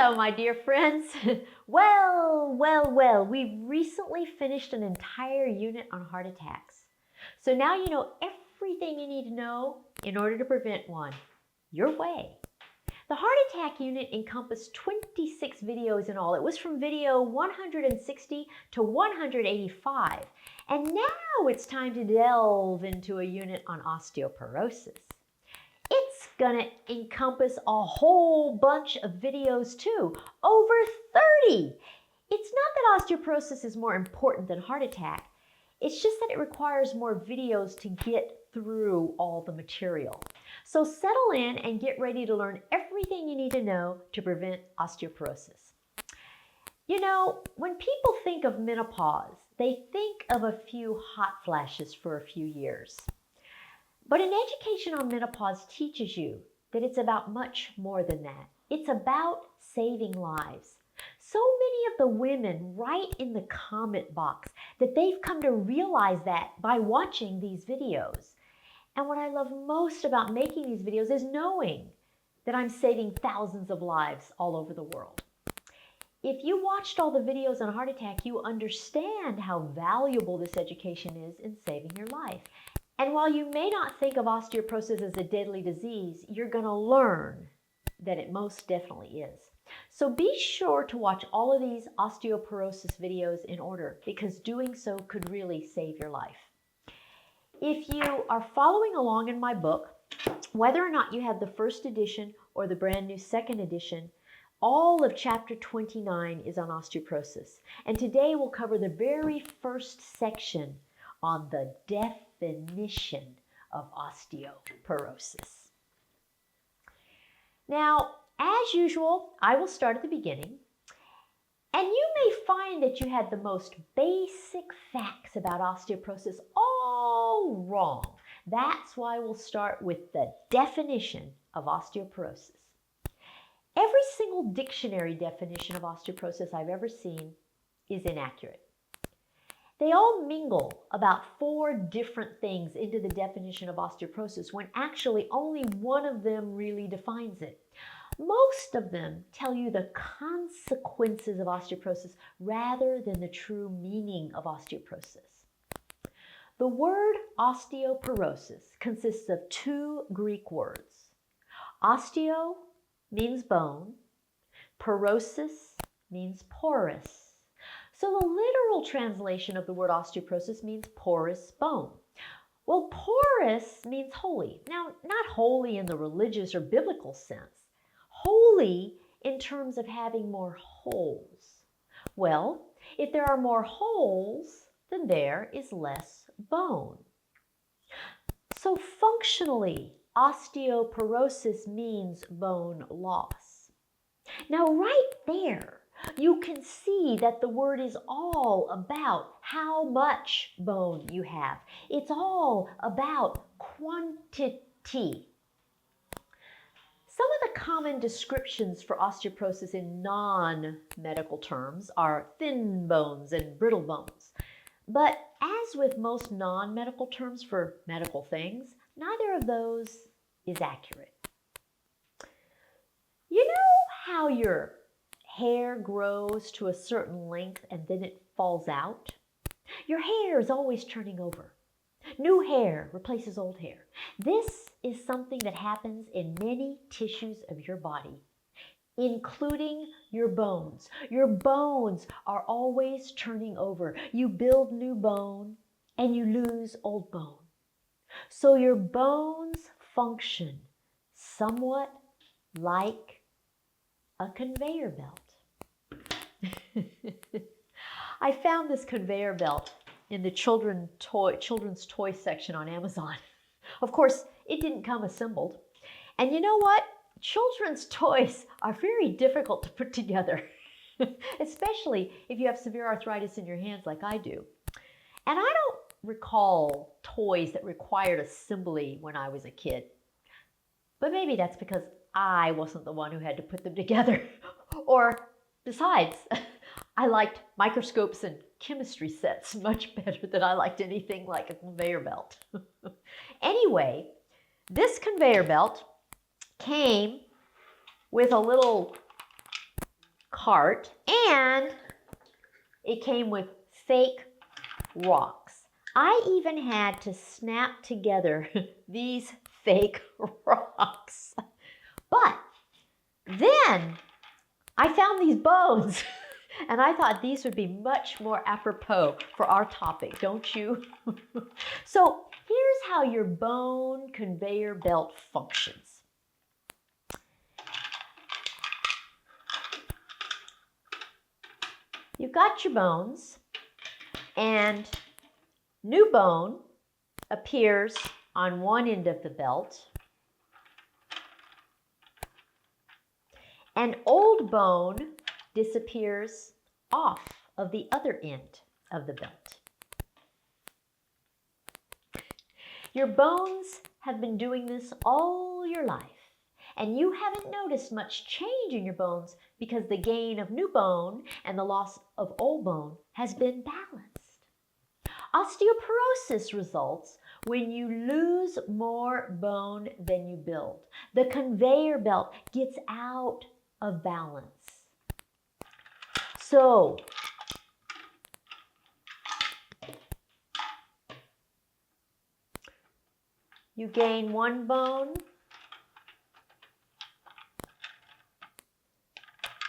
So, my dear friends, well, we've recently finished an entire unit on heart attacks. So now you know everything you need to know in order to prevent one, your way. The heart attack unit encompassed 26 videos in all. It was from video 160 to 185. And now it's time to delve into a unit on osteoporosis. It's gonna encompass a whole bunch of videos too, over 30. It's not that osteoporosis is more important than heart attack. It's just that it requires more videos to get through all the material. So settle in and get ready to learn everything you need to know to prevent osteoporosis. You know, when people think of menopause, they think of a few hot flashes for a few years. But an education on menopause teaches you that it's about much more than that. It's about saving lives. So many of the women write in the comment box that they've come to realize that by watching these videos. And what I love most about making these videos is knowing that I'm saving thousands of lives all over the world. If you watched all the videos on heart attack, you understand how valuable this education is in saving your life. And while you may not think of osteoporosis as a deadly disease, you're going to learn that it most definitely is. So be sure to watch all of these osteoporosis videos in order, because doing so could really save your life. If you are following along in my book, whether or not you have the first edition or the brand new second edition, all of chapter 29 is on osteoporosis. And today we'll cover the very first section on the definition of osteoporosis. Now, as usual, I will start at the beginning, and you may find that you had the most basic facts about osteoporosis all wrong. That's why we'll start with the definition of osteoporosis. Every single dictionary definition of osteoporosis I've ever seen is inaccurate. They all mingle about 4 different things into the definition of osteoporosis when actually only one of them really defines it. Most of them tell you the consequences of osteoporosis rather than the true meaning of osteoporosis. The word osteoporosis consists of 2 Greek words. Osteo means bone, porosis means porous. So the literal translation of the word osteoporosis means porous bone. Well, porous means holy. Now, not holy in the religious or biblical sense. Holy in terms of having more holes. Well, if there are more holes, then there is less bone. So functionally, osteoporosis means bone loss. Now, right there, you can see that the word is all about how much bone you have. It's all about quantity. Some of the common descriptions for osteoporosis in non-medical terms are thin bones and brittle bones. But as with most non-medical terms for medical things, neither of those is accurate. You know how your hair grows to a certain length and then it falls out? Your hair is always turning over. New hair replaces old hair. This is something that happens in many tissues of your body, including your bones. Your bones are always turning over. You build new bone and you lose old bone. So your bones function somewhat like a conveyor belt. I found this conveyor belt in the children's toy section on Amazon. Of course, it didn't come assembled. And you know what? Children's toys are very difficult to put together, especially if you have severe arthritis in your hands like I do. And I don't recall toys that required assembly when I was a kid. But maybe that's because I wasn't the one who had to put them together. Or besides, I liked microscopes and chemistry sets much better than I liked anything like a conveyor belt. Anyway, this conveyor belt came with a little cart, and it came with fake rocks. I even had to snap together these fake rocks. But then I found these bones and I thought these would be much more apropos for our topic, don't you? So here's how your bone conveyor belt functions. You've got your bones, and new bone appears on one end of the belt, and old bone disappears off of the other end of the belt. Your bones have been doing this all your life, and you haven't noticed much change in your bones because the gain of new bone and the loss of old bone has been balanced. Osteoporosis results when you lose more bone than you build. The conveyor belt gets out of balance. So, you gain one bone,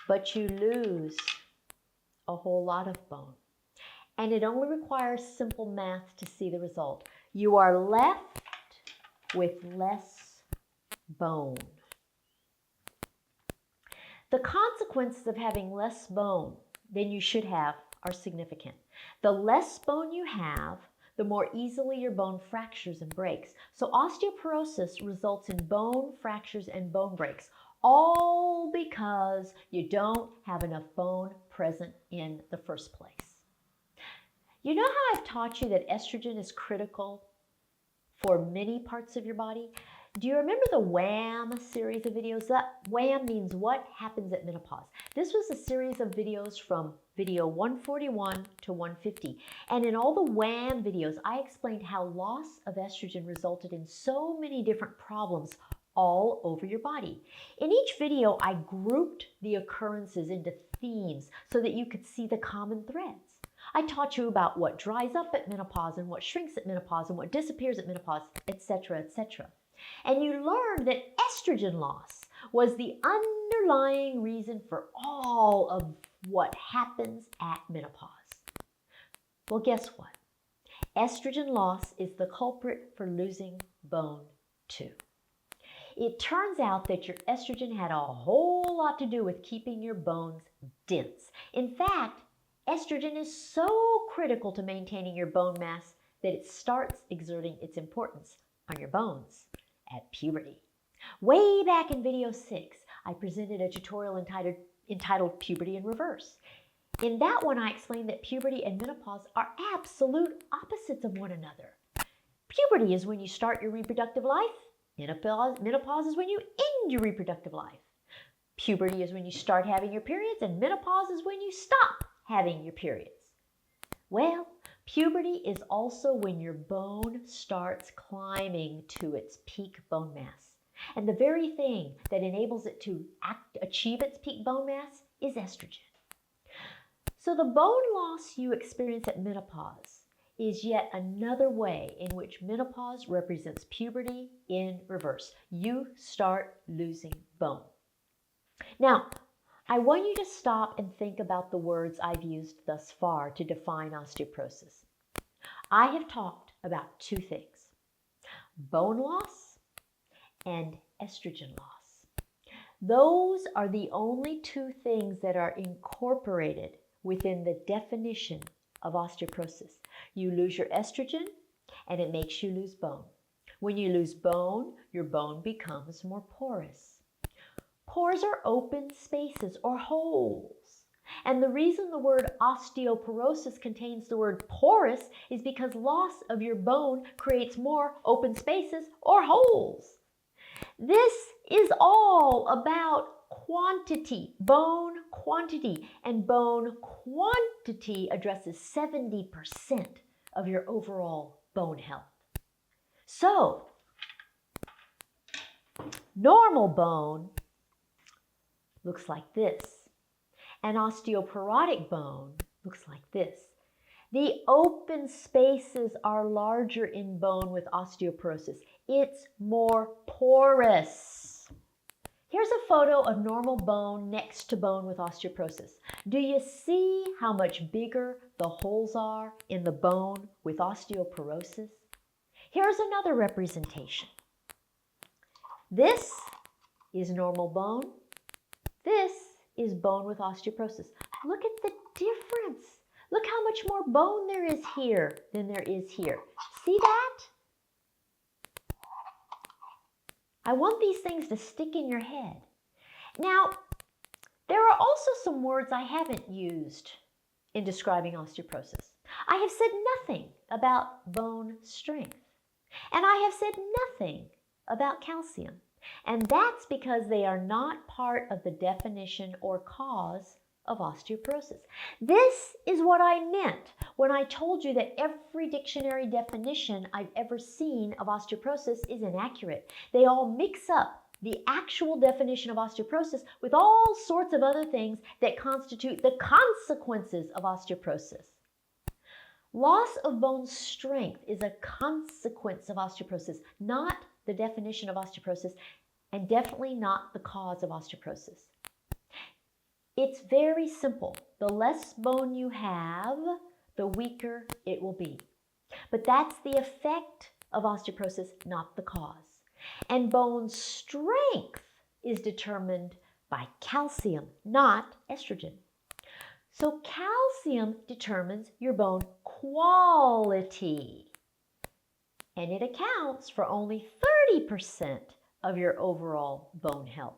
but you lose a whole lot of bone. And it only requires simple math to see the result. You are left with less bone. The consequences of having less bone than you should have are significant. The less bone you have, the more easily your bone fractures and breaks. So osteoporosis results in bone fractures and bone breaks, all because you don't have enough bone present in the first place. You know how I've taught you that estrogen is critical for many parts of your body? Do you remember the WHAM series of videos? That WHAM means what happens at menopause. This was a series of videos from video 141 to 150. And in all the WHAM videos, I explained how loss of estrogen resulted in so many different problems all over your body. In each video, I grouped the occurrences into themes so that you could see the common threads. I taught you about what dries up at menopause and what shrinks at menopause and what disappears at menopause, etc., etc. And you learned that estrogen loss was the underlying reason for all of what happens at menopause. Well, guess what? Estrogen loss is the culprit for losing bone too. It turns out that your estrogen had a whole lot to do with keeping your bones dense. In fact, estrogen is so critical to maintaining your bone mass that it starts exerting its importance on your bones at puberty. Way back in video 6, I presented a tutorial entitled Puberty in Reverse. In that one, I explained that puberty and menopause are absolute opposites of one another. Puberty is when you start your reproductive life. Menopause is when you end your reproductive life. Puberty is when you start having your periods, and menopause is when you stop having your periods. Well, puberty is also when your bone starts climbing to its peak bone mass. And the very thing that enables it to achieve its peak bone mass is estrogen. So the bone loss you experience at menopause is yet another way in which menopause represents puberty in reverse. You start losing bone. Now, I want you to stop and think about the words I've used thus far to define osteoporosis. I have talked about two things: bone loss and estrogen loss. Those are the only two things that are incorporated within the definition of osteoporosis. You lose your estrogen and it makes you lose bone. When you lose bone, your bone becomes more porous. Pores are open spaces or holes. And the reason the word osteoporosis contains the word porous is because loss of your bone creates more open spaces or holes. This is all about quantity, bone quantity, and bone quantity addresses 70% of your overall bone health. So, normal bone looks like this. An osteoporotic bone looks like this. The open spaces are larger in bone with osteoporosis. It's more porous. Here's a photo of normal bone next to bone with osteoporosis. Do you see how much bigger the holes are in the bone with osteoporosis? Here's another representation. This is normal bone. This is bone with osteoporosis. Look at the difference. Look how much more bone there is here than there is here. See that? I want these things to stick in your head. Now, there are also some words I haven't used in describing osteoporosis. I have said nothing about bone strength, and I have said nothing about calcium. And that's because they are not part of the definition or cause of osteoporosis. This is what I meant when I told you that every dictionary definition I've ever seen of osteoporosis is inaccurate. They all mix up the actual definition of osteoporosis with all sorts of other things that constitute the consequences of osteoporosis. Loss of bone strength is a consequence of osteoporosis, not the definition of osteoporosis, and definitely not the cause of osteoporosis. It's very simple. The less bone you have, the weaker it will be. But that's the effect of osteoporosis, not the cause. And bone strength is determined by calcium, not estrogen. So calcium determines your bone quality. And it accounts for only 30% of your overall bone health.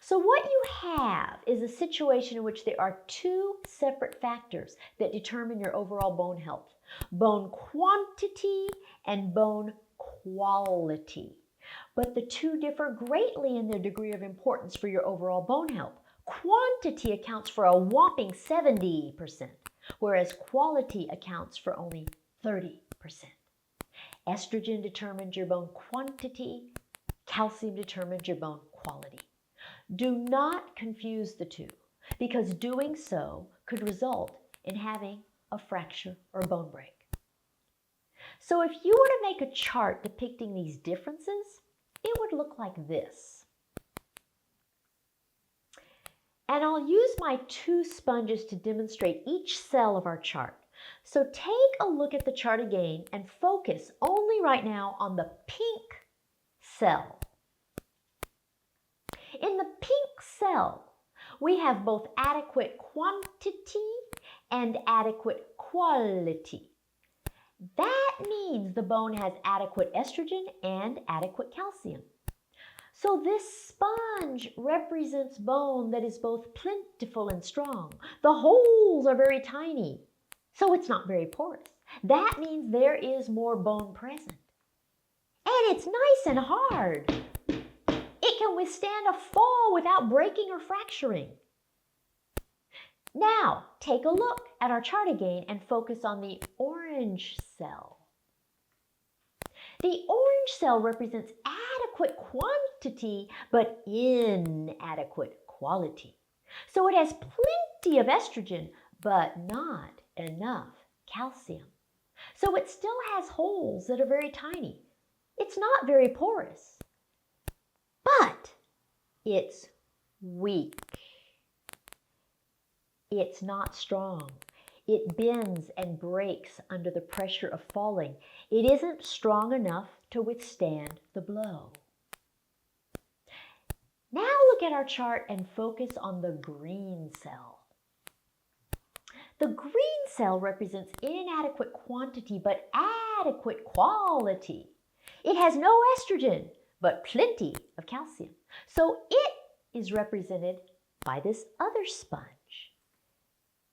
So what you have is a situation in which there are two separate factors that determine your overall bone health: bone quantity and bone quality. But the two differ greatly in their degree of importance for your overall bone health. Quantity accounts for a whopping 70%, whereas quality accounts for only 30%. Estrogen determines your bone quantity, calcium determines your bone quality. Do not confuse the two, because doing so could result in having a fracture or bone break. So if you were to make a chart depicting these differences, it would look like this. And I'll use my two sponges to demonstrate each cell of our chart. So take a look at the chart again and focus only right now on the pink cell. In the pink cell, we have both adequate quantity and adequate quality. That means the bone has adequate estrogen and adequate calcium. So this sponge represents bone that is both plentiful and strong. The holes are very tiny, so it's not very porous. That means there is more bone present. And it's nice and hard. It can withstand a fall without breaking or fracturing. Now, take a look at our chart again and focus on the orange cell. The orange cell represents adequate quantity, but inadequate quality. So it has plenty of estrogen, but not enough calcium. So it still has holes that are very tiny. It's not very porous, but it's weak. It's not strong. It bends and breaks under the pressure of falling. It isn't strong enough to withstand the blow. Now look at our chart and focus on the green cell. The green cell represents inadequate quantity but adequate quality. It has no estrogen but plenty of calcium. So it is represented by this other sponge.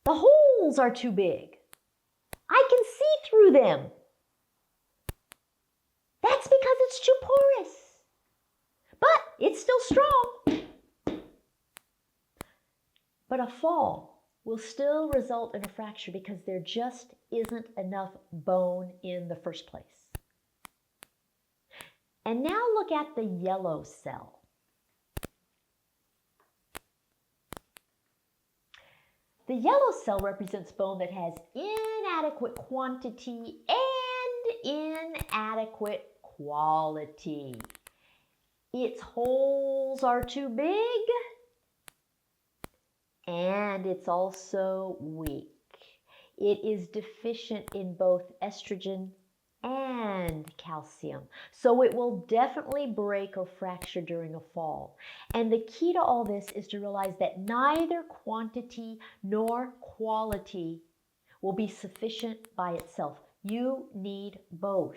The holes are too big. I can see through them. That's because it's too porous. But it's still strong. But a fall will still result in a fracture because there just isn't enough bone in the first place. And now look at the yellow cell. The yellow cell represents bone that has inadequate quantity and inadequate quality. Its holes are too big, and it's also weak. It is deficient in both estrogen and calcium, so it will definitely break or fracture during a fall. And the key to all this is to realize that neither quantity nor quality will be sufficient by itself. You need both.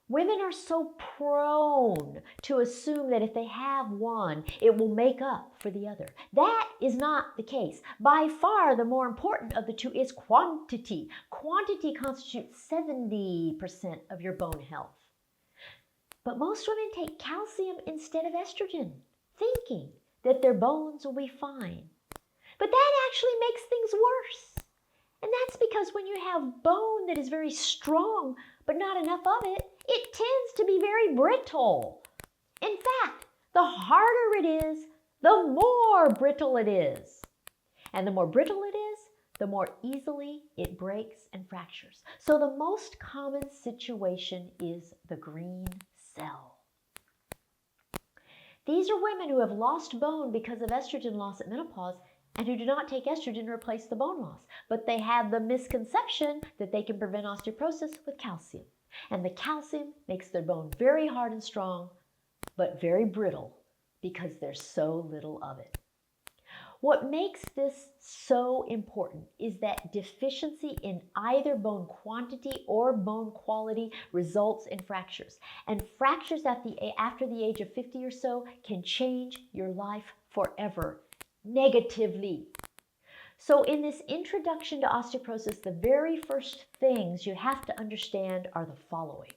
Women are so prone to assume that if they have one, it will make up for the other. That is not the case. By far, the more important of the two is quantity. Quantity constitutes 70% of your bone health. But most women take calcium instead of estrogen, thinking that their bones will be fine. But that actually makes things worse. And that's because when you have bone that is very strong, but not enough of it, it tends to be very brittle. In fact, the harder it is, the more brittle it is. And the more brittle it is, the more easily it breaks and fractures. So the most common situation is the green cell. These are women who have lost bone because of estrogen loss at menopause and who do not take estrogen to replace the bone loss. But they have the misconception that they can prevent osteoporosis with calcium. And the calcium makes their bone very hard and strong, but very brittle because there's so little of it. What makes this so important is that deficiency in either bone quantity or bone quality results in fractures. And fractures after the age of 50 or so can change your life forever, negatively. So in this introduction to osteoporosis, the very first things you have to understand are the following.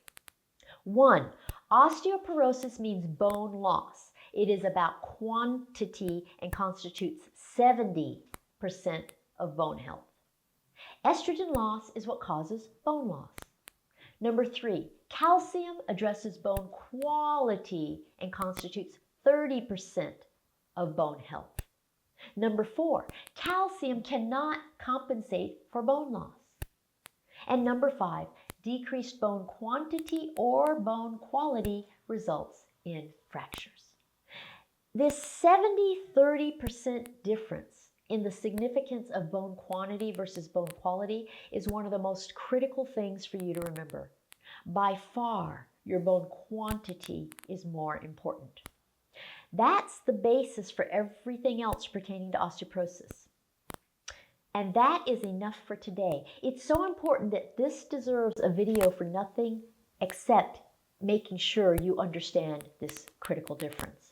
1, osteoporosis means bone loss. It is about quantity and constitutes 70% of bone health. Estrogen loss is what causes bone loss. Number 3, calcium addresses bone quality and constitutes 30% of bone health. Number 4, calcium cannot compensate for bone loss. And number 5, decreased bone quantity or bone quality results in fractures. This 70-30% difference in the significance of bone quantity versus bone quality is one of the most critical things for you to remember. By far, your bone quantity is more important. That's the basis for everything else pertaining to osteoporosis. And that is enough for today. It's so important that this deserves a video for nothing except making sure you understand this critical difference.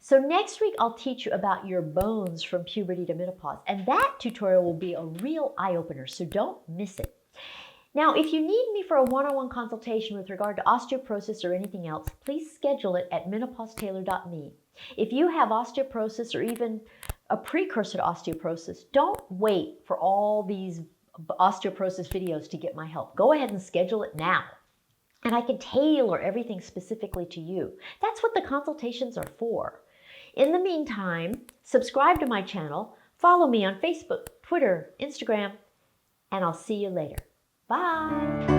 So next week, I'll teach you about your bones from puberty to menopause. And that tutorial will be a real eye-opener, so don't miss it. Now, if you need me for a one-on-one consultation with regard to osteoporosis or anything else, please schedule it at menopausetailor.me. If you have osteoporosis or even a precursor to osteoporosis, don't wait for all these osteoporosis videos to get my help. Go ahead and schedule it now. And I can tailor everything specifically to you. That's what the consultations are for. In the meantime, subscribe to my channel, follow me on Facebook, Twitter, Instagram, and I'll see you later. Bye.